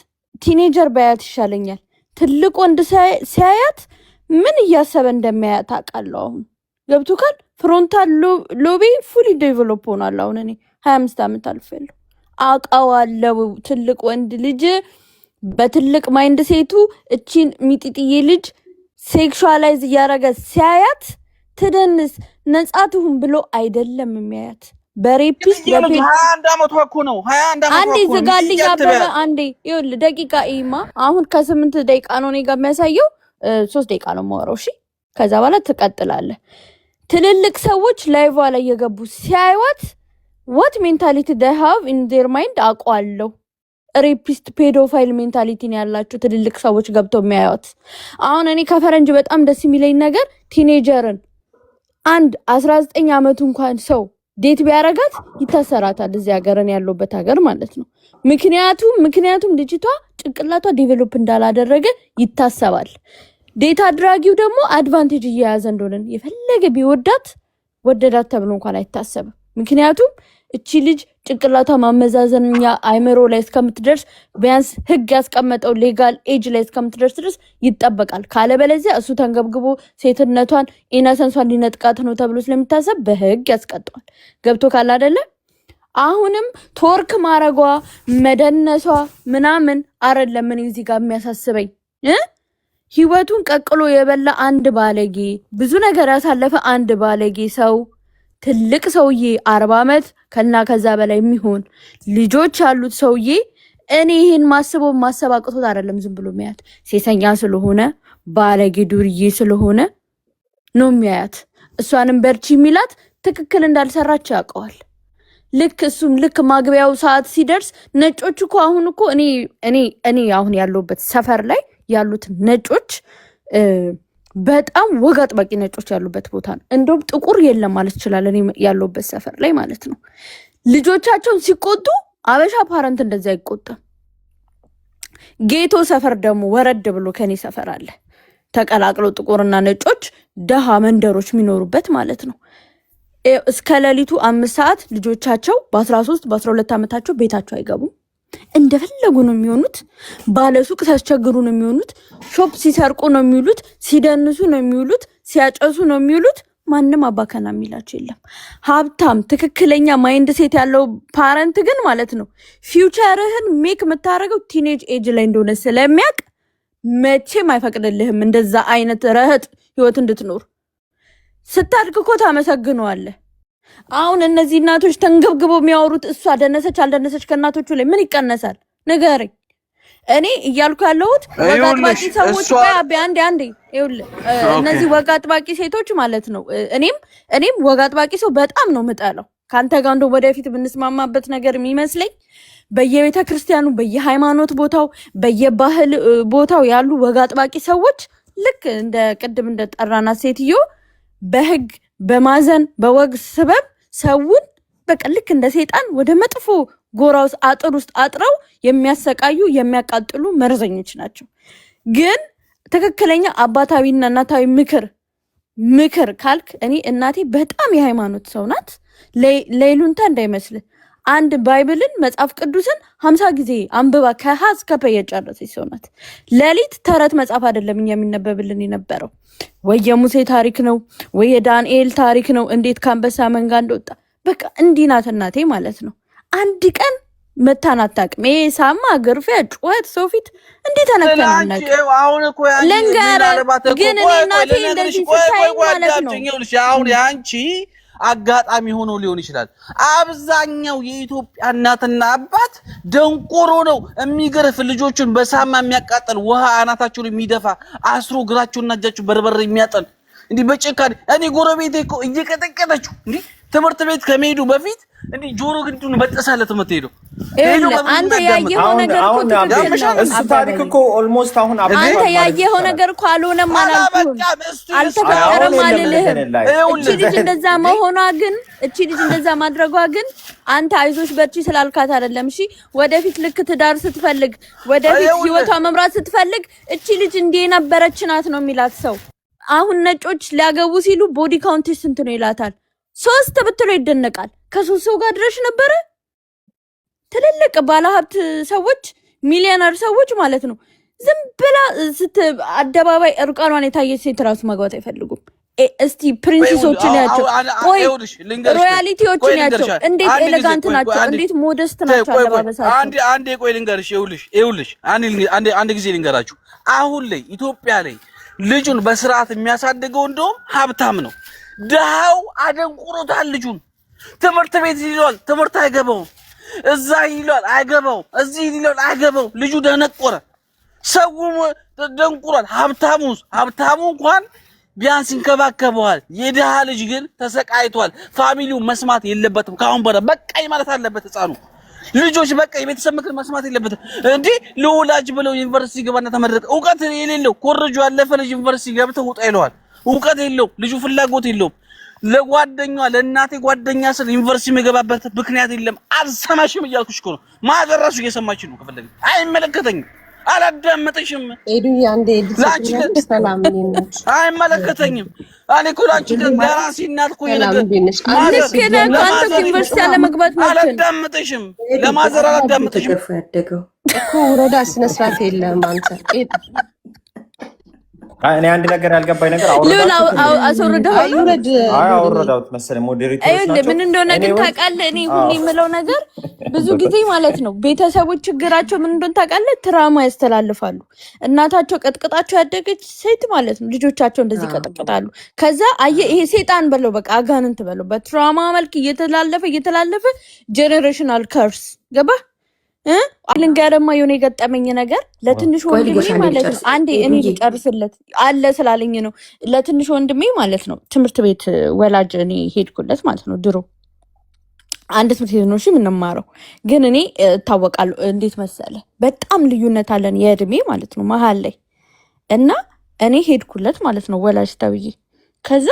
ቲኔጀር ባያት ይሻለኛል። ትልቅ ወንድ ሲያያት ምን እያሰበ እንደሚያያት አውቃለሁ። አሁን ገብቶካል? ፍሮንታል ሎቢ ፉሊ ዴቨሎፕ ሆኗል። አሁን እኔ 25 ዓመት አልፌያለሁ፣ አውቃለሁ። ትልቅ ወንድ ልጅ በትልቅ ማይንድ ሴቱ እቺን ሚጢጥዬ ልጅ ሴክሹዋላይዝ እያደረገ ሲያያት ትደንስ ነጻ ትሁን ብሎ አይደለም የሚያያት። በሬፒስት 21 ዓመቷ እኮ ነው። 21 ዓመቷ አንዴ ዝጋልኝ አበበ አንዴ ይኸውልህ፣ ደቂቃ ኢማ አሁን ከ8 ደቂቃ ነው እኔ ጋር የሚያሳየው። 3 ደቂቃ ነው የማወራው። እሺ፣ ከዛ በኋላ ትቀጥላለህ። ትልልቅ ሰዎች ላይቭ ላይ የገቡ ሲያዩት what mentality they have in their mind አውቀዋለሁ። ሬፒስት ፔዶፋይል ሜንታሊቲ ነው ያላቸው ትልልቅ ሰዎች ገብተው የሚያዩት። አሁን እኔ ከፈረንጅ በጣም ደስ የሚለኝ ነገር ቲኔጀርን አንድ 19 ዓመቱ እንኳን ሰው ዴት ቢያረጋት ይታሰራታል። እዚህ ሀገርን ያለበት ሀገር ማለት ነው። ምክንያቱም ልጅቷ ጭንቅላቷ ዴቨሎፕ እንዳላደረገ ይታሰባል። ዴት አድራጊው ደግሞ አድቫንቴጅ እየያዘ እንደሆነ የፈለገ ቢወዳት ወደዳት ተብሎ እንኳን አይታሰብም። ምክንያቱም እቺ ልጅ ጭንቅላቷ ማመዛዘንኛ አይምሮ ላይ እስከምትደርስ ቢያንስ ህግ ያስቀመጠው ሌጋል ኤጅ ላይ እስከምትደርስ ድረስ ይጠበቃል። ካለበለዚያ እሱ ተንገብግቦ ሴትነቷን ኢነሰንሷን ሊነጥቃት ነው ተብሎ ስለሚታሰብ በህግ ያስቀጠዋል። ገብቶ ካለ አይደለ? አሁንም ቶርክ ማረጓ መደነሷ ምናምን አይደለም ምን እዚህ ጋር የሚያሳስበኝ ህይወቱን ቀቅሎ የበላ አንድ ባለጌ፣ ብዙ ነገር ያሳለፈ አንድ ባለጌ ሰው ትልቅ ሰውዬ 40 ዓመት ከና ከዛ በላይ የሚሆን ልጆች ያሉት ሰውዬ እኔ ይሄን ማሰባቅቶት አይደለም ዝም ብሎ የሚያያት ሴሰኛ ስለሆነ ባለጌ ዱርዬ ስለሆነ ነው የሚያያት። እሷንም በርቺ የሚላት ትክክል እንዳልሰራች ያውቀዋል። ልክ ማግቢያው ሰዓት ሲደርስ ነጮች እኮ አሁን እኮ እኔ አሁን ያለሁበት ሰፈር ላይ ያሉት ነጮች በጣም ወግ አጥባቂ ነጮች ያሉበት ቦታ ነው። እንደውም ጥቁር የለም ማለት ይችላል እኔ ያለሁበት ሰፈር ላይ ማለት ነው። ልጆቻቸውን ሲቆጡ አበሻ ፓረንት እንደዛ አይቆጣም። ጌቶ ሰፈር ደግሞ ወረድ ብሎ ከኔ ሰፈር አለ ተቀላቅሎ ጥቁርና ነጮች ደሃ መንደሮች የሚኖሩበት ማለት ነው። እስከ ሌሊቱ 5 ሰዓት ልጆቻቸው በ13 በ12 ዓመታቸው ቤታቸው አይገቡም። እንደፈለጉ ነው የሚሆኑት። ባለሱቅ ሲያስቸግሩ ነው የሚሆኑት። ሾፕ ሲሰርቁ ነው የሚውሉት። ሲደንሱ ነው የሚውሉት። ሲያጨሱ ነው የሚውሉት። ማንም አባከና የሚላቸው የለም። ሀብታም ትክክለኛ ማይንድ ሴት ያለው ፓረንት ግን ማለት ነው ፊውቸርህን ሜክ የምታደርገው ቲኔጅ ኤጅ ላይ እንደሆነ ስለሚያውቅ መቼም አይፈቅድልህም እንደዛ አይነት ረህጥ ህይወት እንድትኖር። ስታድግ እኮ ታመሰግነዋለህ። አሁን እነዚህ እናቶች ተንገብግበው የሚያወሩት እሷ ደነሰች አልደነሰች ከእናቶቹ ላይ ምን ይቀነሳል? ንገረኝ። እኔ እያልኩ ያለሁት ወግ አጥባቂ ሰዎች አንዴ ይኸውልህ እነዚህ ወግ አጥባቂ ሴቶች ማለት ነው። እኔም ወግ አጥባቂ ሰው በጣም ነው የምጠላው። ካንተ ጋር እንደው ወደፊት ብንስማማበት ነገር የሚመስለኝ በየቤተ ክርስቲያኑ በየሃይማኖት ቦታው በየባህል ቦታው ያሉ ወግ አጥባቂ ሰዎች ልክ እንደ ቅድም እንደ ጠራናት ሴትዮ በህግ በማዘን በወግ ስበብ ሰውን በቃ ልክ እንደ ሰይጣን ወደ መጥፎ ጎራው አጥር ውስጥ አጥረው የሚያሰቃዩ የሚያቃጥሉ መርዘኞች ናቸው። ግን ትክክለኛ አባታዊና እናታዊ ምክር ካልክ እኔ እናቴ በጣም የሃይማኖት ሰው ናት። ሌሉንታ እንዳይመስል አንድ ባይብልን መጽሐፍ ቅዱስን 50 ጊዜ አንብባ ከሀ እስከ ፐ የጨረሰች ሰው ናት። ሌሊት ተረት መጽሐፍ አይደለም እኛ የሚነበብልን የነበረው ወይ የሙሴ ታሪክ ነው ወይ የዳንኤል ታሪክ ነው፣ እንዴት ከአንበሳ መንጋ እንደወጣ በቃ እንዲህ ናት እናቴ ማለት ነው። አንድ ቀን መታን አታውቅም። ይሄ ሳማ ግርፊያ ጩኸት ሰው ፊት እንዴት ተነከናናች ልንገርህ። ግን እኔ እናቴ እንደዚህ ስታይ ማለት ነው አሁን ያንቺ አጋጣሚ ሆኖ ሊሆን ይችላል። አብዛኛው የኢትዮጵያ እናትና አባት ደንቆሮ ነው። የሚገርፍ ልጆቹን በሳማ የሚያቃጥል ውሃ አናታቸውን የሚደፋ አስሮ እግራቸውና እጃቸው በርበሬ የሚያጠን እንዲህ በጭካኔ እኔ ጎረቤቴ እኮ እየቀጠቀጠችው እንዲህ ትምህርት ቤት ከመሄዱ በፊት እንዲህ ጆሮ ግንዱን በጠሳለት የምትሄደው አንተ ያየኸው ነገር እኮ እሱ ታሪክ እኮ ኦልሞስት አሁን አንተ ያየኸው ነገር እኮ አልሆነም አላልኩም፣ አልተፈጠረም አልልህም። እቺ ልጅ እንደዛ መሆኗ ግን እቺ ልጅ እንደዛ ማድረጓ ግን አንተ አይዞሽ በርቺ ስላልካት አይደለም። እሺ ወደፊት ልክ ትዳር ስትፈልግ ወደፊት ህይወቷ መምራት ስትፈልግ እቺ ልጅ እንዴ ነበረች ናት ነው የሚላት ሰው። አሁን ነጮች ሊያገቡ ሲሉ ቦዲ ካውንትሽ ስንት ነው ይላታል። 3 ብትሎ ይደነቃል። ከ3 ሰው ጋር ድረሽ ነበረ። ትልልቅ ባለሀብት ሰዎች ሚሊዮነር ሰዎች ማለት ነው ዝም ብላ አደባባይ እርቃኗን የታየች ሴት ራሱ ማግባት አይፈልጉም። እስቲ ፕሪንሴሶችን ያቸው ቆይ ሮያሊቲዎችን ያቸው እንዴት ኤሌጋንት ናቸው፣ እንዴት ሞደስት ናቸው አለባበሳቸው። አንዴ ቆይ ልንገርሽ፣ ይኸውልሽ አንድ ጊዜ ልንገራችሁ። አሁን ላይ ኢትዮጵያ ላይ ልጁን በስርዓት የሚያሳድገው እንደውም ሀብታም ነው። ደሃው አደንቁሮታል ልጁን። ትምህርት ቤት ይሏል፣ ትምህርት አይገባውም። እዛ ይሏል አይገባው፣ እዚህ ይሏል አይገባው። ልጁ ደነቆረ፣ ሰው ደንቁሯል። ሀብታሙ እንኳን ቢያንስ ይንከባከበዋል። የደሃ ልጅ ግን ተሰቃይቷል። ፋሚሊው መስማት የለበትም። ካሁን በኋላ በቃኝ ማለት አለበት ህፃኑ። ልጆች በቃ የቤተሰብ ምክር መስማት የለበትም። እንዴ ለወላጅ ብለው ዩኒቨርሲቲ ገባና ተመረቀ። እውቀት የሌለው ኮረጆ ያለፈ ልጅ ዩኒቨርሲቲ ገብተው ውጣ ይለዋል። እውቀት የለው ልጁ፣ ፍላጎት የለውም። ለጓደኛዋ ለእናቴ ጓደኛ ስለ ዩኒቨርሲቲ የገባበት ምክንያት የለም። አልሰማሽም እያልኩሽ እኮ ነው። ማዘራሱ እየሰማች ነው። ከፈለገ አይመለከተኝም፣ አላዳመጥሽም። ኤዱዬ አንዴ ሰላም ነሽ? አይመለከተኝም። እኔ እኮ ላንቺ ለራሴ እናት እኮ ዩኒቨርሲቲ አለመግባት ነው። አላዳመጥሽም፣ ለማዘር አላዳመጥሽም እኮ ወረዳ ስነ ስርዓት የለም አንተ። እኔ አንድ ነገር ያልገባኝ ነገር አውረዳሁት መሰለኝ። ሞዴሬተር አይደል ምን እንደሆነ ግን ታውቃለህ። እኔ ሁሌ የምለው ነገር ብዙ ጊዜ ማለት ነው ቤተሰቦች ችግራቸው ምን እንደሆነ ታውቃለህ፣ ትራማ ያስተላልፋሉ። እናታቸው ቀጥቅጣቸው ያደገች ሴት ማለት ነው ልጆቻቸው እንደዚህ ቀጥቅጣሉ። ከዛ አየህ ይሄ ሴጣን በለው በቃ አጋንንት በለው በትራማ መልክ እየተላለፈ ጄኔሬሽናል ከርስ ገባ ልንገርማ የሆነ የገጠመኝ ነገር ለትንሽ ወንድሜ ማለት ነው። አንዴ እኔ ልጨርስለት አለ ስላለኝ ነው። ለትንሽ ወንድሜ ማለት ነው ትምህርት ቤት ወላጅ እኔ ሄድኩለት ማለት ነው። ድሮ አንድ ትምህርት ቤት ነው እሺ የምንማረው፣ ግን እኔ እታወቃለሁ። እንዴት መሰለ በጣም ልዩነት አለን የእድሜ ማለት ነው መሀል ላይ እና እኔ ሄድኩለት ማለት ነው ወላጅ ተብዬ። ከዛ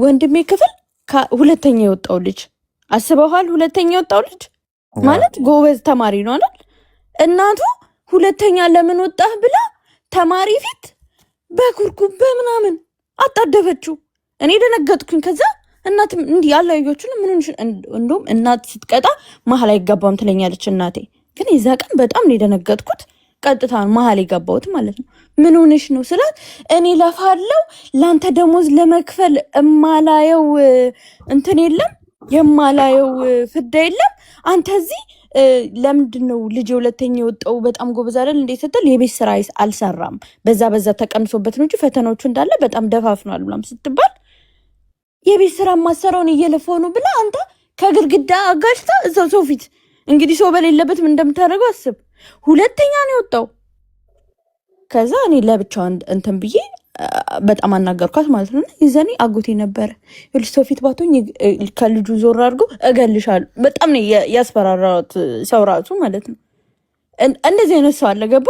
ወንድሜ ክፍል ሁለተኛ የወጣው ልጅ አስበዋል። ሁለተኛ የወጣው ልጅ ማለት ጎበዝ ተማሪ ነው አይደል? እናቱ ሁለተኛ ለምን ወጣህ ብላ ተማሪ ፊት በኩርኩም በምናምን አጣደፈችው። እኔ ደነገጥኩኝ። ከዛ እናት እንዲህ ያላየችው ምን እንደውም እናት ስትቀጣ መሀል አይገባም ትለኛለች እናቴ። ግን የዛ ቀን በጣም ነው የደነገጥኩት። ቀጥታ መሀል የገባሁት ማለት ነው። ምን ሆነሽ ነው ስላት እኔ ለፋለው ላንተ ደሞዝ ለመክፈል እማላየው እንትን የለም የማላየው ፍዳ የለም። አንተ እዚህ ለምንድን ነው ልጅ ሁለተኛ የወጣው በጣም ጎበዝ አይደል እንዴ ስትል የቤት ስራ አልሰራም በዛ ተቀንሶበት ነው እንጂ ፈተናዎቹ እንዳለ በጣም ደፋፍኗል ምናምን ስትባል የቤት ስራ ማሰራውን እየለፈው ነው ብላ አንተ ከግድግዳ አጋጭታ እዛው ሰው ፊት እንግዲህ ሰው በሌለበት ምን እንደምታደርገው አስብ። ሁለተኛ ነው የወጣው። ከዛ እኔ ለብቻው እንትን ብዬ በጣም አናገርኳት ማለት ነው። ይዘኔ አጎቴ ነበረ ይልሽ ሰው ፊት ባቶኝ ከልጁ ዞር አድርጎ እገልሻለሁ። በጣም ነው ያስፈራራት ሰው ራሱ ማለት ነው። እንደዚህ አይነት ሰው አለ ገባ።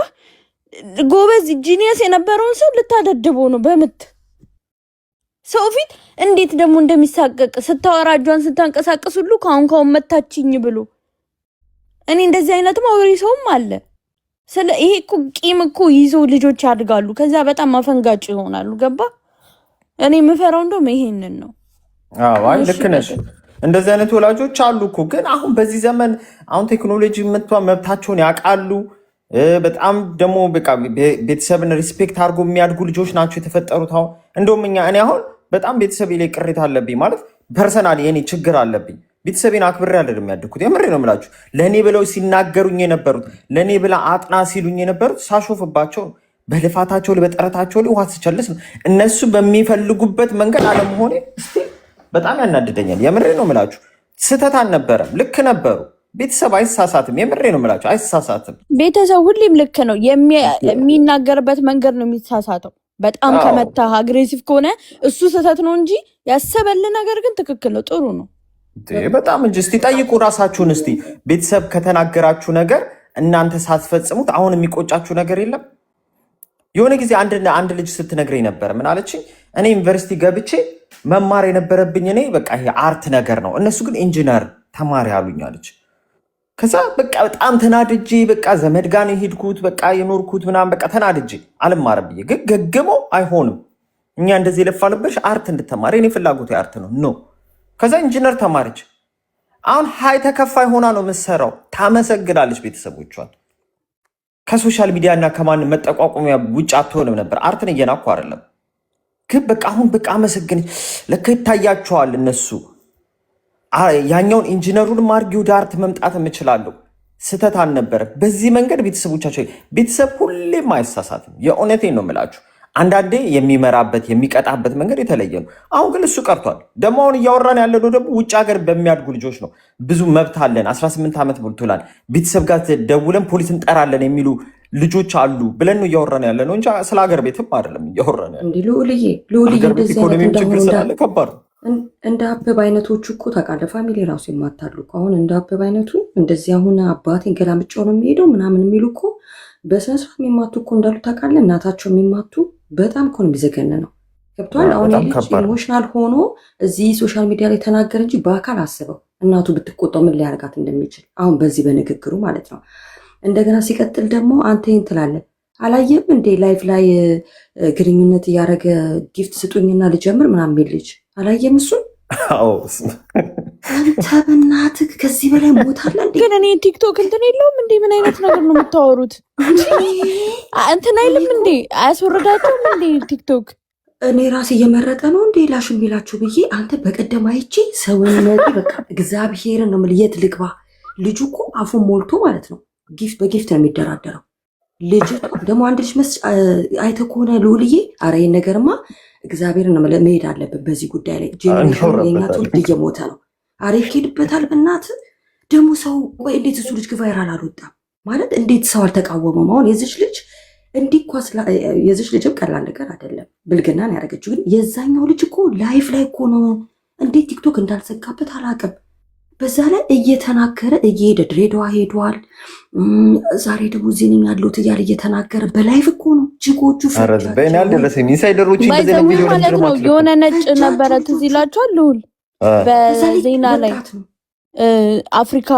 ጎበዝ ጂኒየስ የነበረውን ሰው ልታደድበው ነው በምት ሰው ፊት እንዴት ደግሞ እንደሚሳቀቅ ስታወራ እጇን ስታንቀሳቀስ ሁሉ ካሁን መታችኝ ብሎ እኔ እንደዚህ አይነትም አውሪ ሰውም አለ። ስለ ይሄ እኮ ቂም እኮ ይዞ ልጆች ያድጋሉ። ከዛ በጣም አፈንጋጭ ይሆናሉ ገባ። እኔ የምፈራው እንደውም ይሄንን ነው። አዎ ልክ ነሽ። እንደዚህ አይነት ወላጆች አሉ እኮ። ግን አሁን በዚህ ዘመን አሁን ቴክኖሎጂ መብታቸውን ያውቃሉ። በጣም ደግሞ በቃ ቤተሰብን ሪስፔክት አድርጎ የሚያድጉ ልጆች ናቸው የተፈጠሩት። አሁን እንደውም እኔ አሁን በጣም ቤተሰቤ ላይ ቅሬታ አለብኝ ማለት ፐርሰናል የኔ ችግር አለብኝ። ቤተሰቤን አክብሬ አይደለም ያደግኩት። የምሬ ነው የምላችሁ። ለእኔ ብለው ሲናገሩኝ የነበሩት ለእኔ ብላ አጥና ሲሉኝ የነበሩት ሳሾፍባቸው በልፋታቸው ላይ በጥረታቸው ላይ ውሃ ስቸልስ ነው። እነሱ በሚፈልጉበት መንገድ አለመሆኔ በጣም ያናድደኛል። የምሬ ነው የምላችሁ። ስህተት አልነበረም፣ ልክ ነበሩ። ቤተሰብ አይሳሳትም። የምሬ ነው የምላችሁ፣ አይሳሳትም። ቤተሰብ ሁሌም ልክ ነው። የሚናገርበት መንገድ ነው የሚሳሳተው። በጣም ከመታ አግሬሲቭ ከሆነ እሱ ስህተት ነው እንጂ ያሰበል ነገር ግን ትክክል ነው፣ ጥሩ ነው በጣም እንጂ። እስቲ ጠይቁ ራሳችሁን። እስቲ ቤተሰብ ከተናገራችሁ ነገር እናንተ ሳትፈጽሙት አሁን የሚቆጫችሁ ነገር የለም? የሆነ ጊዜ አንድ ልጅ ስትነግረኝ ነበር። ምን አለችኝ? እኔ ዩኒቨርሲቲ ገብቼ መማር የነበረብኝ እኔ በቃ ይሄ አርት ነገር ነው፣ እነሱ ግን ኢንጂነር ተማሪ አሉኝ አለች። ከዛ በቃ በጣም ተናድጄ በቃ ዘመድ ጋር ነው የሄድኩት፣ በቃ የኖርኩት ምናምን በቃ ተናድጄ አልማርም ብዬ ግን ገግመው አይሆንም እኛ እንደዚህ የለፋንብሽ አርት እንድተማሪ እኔ ፍላጎት አርት ነው ኖ። ከዛ ኢንጂነር ተማረች። አሁን ሀይ ተከፋይ ሆና ነው የምትሰራው። ታመሰግናለች ቤተሰቦቿን። ከሶሻል ሚዲያ እና ከማንም መጠቋቋሚያ ውጭ አትሆንም ነበር። አርትን እየናኩ አይደለም ግን በቃ አሁን በቃ አመሰግነች። ለካ ይታያቸዋል እነሱ ያኛውን ኢንጂነሩን ማርጊ ወደ አርት መምጣት የምችላለሁ። ስህተት አልነበረም። በዚህ መንገድ ቤተሰቦቻቸው ቤተሰብ ሁሌም አይሳሳትም። የእውነቴን ነው የምላችሁ። አንዳንዴ የሚመራበት የሚቀጣበት መንገድ የተለየ ነው። አሁን ግን እሱ ቀርቷል። ደግሞ አሁን እያወራን ያለነው ደግሞ ውጭ ሀገር በሚያድጉ ልጆች ነው። ብዙ መብት አለን፣ 18 ዓመት ሞልቶናል፣ ቤተሰብ ጋር ደውለን ፖሊስ እንጠራለን የሚሉ ልጆች አሉ ብለን ነው እያወራን ያለ ነው እንጂ ስለ ሀገር ቤትም አይደለም እያወራን ያለ። ኢኮኖሚም ችግር ስላለ ከባድ ነው። እንደ አበብ አይነቶቹ እኮ ታውቃለህ፣ ፋሚሊ ራሱ የማታሉ እኮ አሁን እንደ አበብ አይነቱ እንደዚህ አሁን አባቴን ገላምጫው ነው የሚሄደው ምናምን የሚሉ እኮ በስነስርዓት የሚማቱ እኮ እንዳሉ ታውቃለህ። እናታቸው የሚማቱ በጣም እኮ ነው የሚዘገን ነው። ገብቷል። አሁን ልጅ ኢሞሽናል ሆኖ እዚህ ሶሻል ሚዲያ ላይ ተናገር እንጂ በአካል አስበው እናቱ ብትቆጣው ምን ሊያደርጋት እንደሚችል አሁን በዚህ በንግግሩ ማለት ነው። እንደገና ሲቀጥል ደግሞ አንተ ይህን ትላለህ አላየም እንዴ ላይፍ ላይ ግንኙነት እያደረገ ጊፍት ስጡኝና ልጀምር ምናምን የሚል ልጅ አላየም? እሱን አንተ በእናትህ ከዚህ በላይ ሞታለ እንዴ? ግን እኔ ቲክቶክ እንትን የለውም እንዴ? ምን አይነት ነገር ነው የምታወሩት? እንትን አይልም እንዴ? አያስወረዳቸውም እንዴ ቲክቶክ? እኔ ራሴ እየመረጠ ነው እንዴ ላሽ የሚላችሁ ብዬ አንተ በቀደም አይቼ ሰውነቴ በቃ እግዚአብሔርን ነው የምልህ። የት ልግባ? ልጁ እኮ አፉን ሞልቶ ማለት ነው ጊፍት በጊፍት ነው የሚደራደረው። ልጅ ደግሞ አንድ ልጅ አይተህ ከሆነ ልውልዬ፣ ኧረ ይሄን ነገርማ እግዚአብሔር ነው መሄድ አለብን በዚህ ጉዳይ ላይ። ጄኔሬሽን የኛ ትውልድ እየሞተ ነው። ኧረ ይሄድበታል በእናትህ። ደግሞ ሰው ቆይ እንዴት እሱ ልጅ ቫይራል አልወጣም ማለት እንዴት ሰው አልተቃወመም? አሁን የዚች ልጅ እንዲኳስ የዚች ልጅም ቀላል ነገር አይደለም፣ ብልግናን ያደረገችው። ግን የዛኛው ልጅ እኮ ላይፍ ላይ እኮ ነው። እንዴት ቲክቶክ እንዳልዘጋበት አላውቅም። በዛ ላይ እየተናገረ እየሄደ ድሬዳዋ ሄዷል። ዛሬ ደግሞ እዚህ ነኝ ያለሁት እያለ እየተናገረ በላይቭ እኮ ነው። ጅጎቹ ማለት ነው። የሆነ ነጭ ነበረ ትዝ ይላችኋል ልውል በዜና ላይ አፍሪካ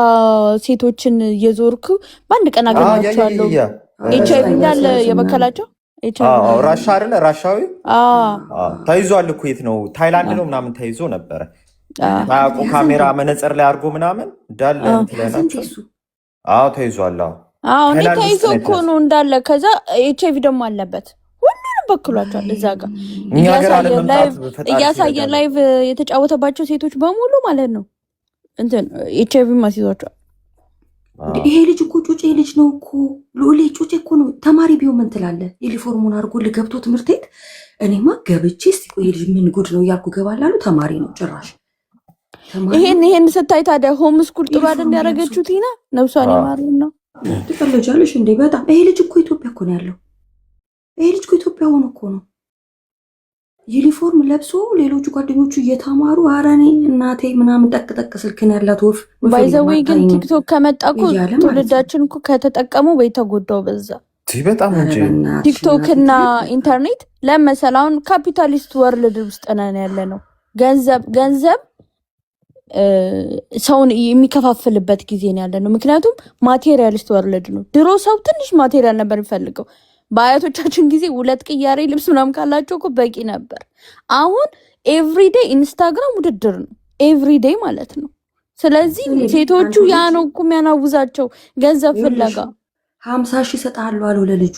ሴቶችን እየዞርኩ በአንድ ቀን አገኛቸዋለሁ። ኤች አይቪ እንዳለ የበከላቸው ራሻ አይደለ? ራሻዊ ተይዟል እኮ የት ነው? ታይላንድ ነው ምናምን ተይዞ ነበረ። ታያቁ ካሜራ መነጽር ላይ አድርጎ ምናምን እንዳለ እንትላናቸው። ተይዟል። እኔ ተይዞ እኮ ነው እንዳለ። ከዛ ኤች አይቪ ደግሞ አለበት። ሁሉንም በክሏቸዋል። እዛ ጋር እያሳየ ላይቭ የተጫወተባቸው ሴቶች በሙሉ ማለት ነው እንትን ኤች አይቪ ማስይዟቸዋል። ይሄ ልጅ እኮ ጩጬ ልጅ ነው እኮ ሎሌ ጩጬ እኮ ነው። ተማሪ ቢሆን ምን ትላለህ? ዩኒፎርሙን አድርጎ ልገብቶ ትምህርት ቤት እኔማ ገብቼ እስቲ ቆይ ልጅ ምን ጉድ ነው እያልኩ ገባላሉ። ተማሪ ነው ጭራሽ። ይሄን ስታይ ታዲያ ሆም ስኩል ጥሩ አይደል ያደረገችው ቲና ነብሷን ይማሩና ትቀለጃለሽ እንዴ? በጣም ይሄ ልጅ እኮ ኢትዮጵያ እኮ ነው ያለው። ይሄ ልጅ እኮ ኢትዮጵያ ሆኖ እኮ ነው ዩኒፎርም ለብሶ ሌሎቹ ጓደኞቹ እየተማሩ ኧረ እኔ እናቴ ምናምን ጠቅጠቅ ስልክን ያላት ወፍ ባይዘዌ ግን ቲክቶክ ከመጣ እኮ ትውልዳችን እኮ ከተጠቀሙ በተጎዳው በዛ በጣም እንጂ ቲክቶክ እና ኢንተርኔት ለመሰል አሁን ካፒታሊስት ወርልድ ውስጥ ነን ያለ ነው። ገንዘብ ሰውን የሚከፋፍልበት ጊዜ ነው ያለ ነው። ምክንያቱም ማቴሪያሊስት ወርልድ ነው። ድሮ ሰው ትንሽ ማቴሪያል ነበር የሚፈልገው። በአያቶቻችን ጊዜ 2 ቅያሬ ልብስ ምናምን ካላቸው እኮ በቂ ነበር። አሁን ኤቭሪዴይ ኢንስታግራም ውድድር ነው፣ ኤቭሪዴይ ማለት ነው። ስለዚህ ሴቶቹ ያ ነው እኮ የሚያናውዛቸው ገንዘብ ፍለጋ። 50,000 እሰጥሃለሁ አለው ለልጁ።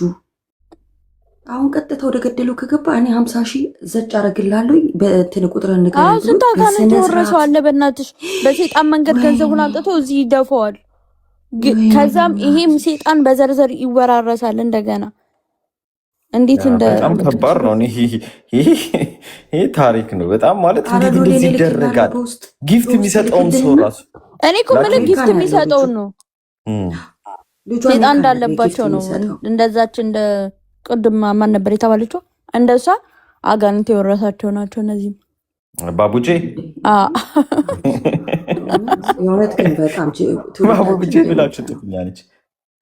አሁን ቀጥታ ወደ ገደለው ከገባ እኔ 50,000 ዘጭ አደርግልሃለሁ በእንትን ቁጥር እንገናኝ። አዎ ስንት አጋንንት ወረሰው አለ በእናትሽ። በሴጣን መንገድ ገንዘቡን አምጥቶ እዚህ ይደፈዋል። ከዛም ይሄም ሴጣን በዘርዘር ይወራረሳል እንደገና። እንዴት በጣም ከባድ ነው። ይሄ ታሪክ ነው በጣም ማለት እንዴት እንደዚህ ይደረጋል? ጊፍት የሚሰጠውን ሰው ራሱ እኔ እኮ ምንም ጊፍት የሚሰጠውን ነው ሴጣን እንዳለባቸው ነው። እንደዛች እንደ ቅድም ማን ነበር የተባለችው? እንደሷ አጋንንት የወረሳቸው ናቸው እነዚህም። ባቡጄ የእውነት ግን በጣም ባቡጄ ብላችሁ ጥፍኛለች።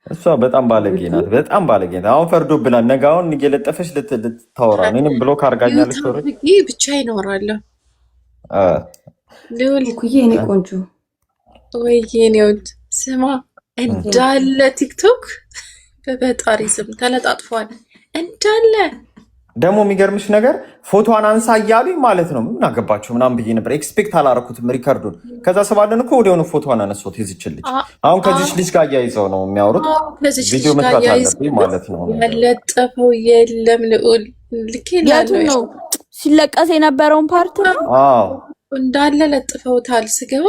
እሷ በጣም ባለጌ ናት፣ በጣም ባለጌ ናት። አሁን ፈርዶብናል። ነገ አሁን እየለጠፈች ልታወራ እኔንም ብሎክ አድርጋኛለች። ብቻ ይኖራለሁ ልኩዬ እኔ ቆንጆ ወይ የኔ ውድ ስማ፣ እንዳለ ቲክቶክ በፈጣሪ ስም ተለጣጥፏል እንዳለ። ደግሞ የሚገርምሽ ነገር ፎቶዋን አንሳ እያሉኝ ማለት ነው። ምን አገባቸው ምናምን ብዬ ነበር። ኤክስፔክት አላረኩትም ሪከርዱን። ከዛ ስባለን እኮ ወዲያውኑ ፎቶዋን አነሳሁት የዚችን ልጅ። አሁን ከዚች ልጅ ጋር እያይዘው ነው የሚያወሩት። ቪዲዮ መስራት አለብኝ ማለት ነው። ያለጠፈው የለም ልዑል ልኬ ነው ሲለቀስ የነበረውን ፓርት ነው እንዳለ ለጥፈውታል። ስገባ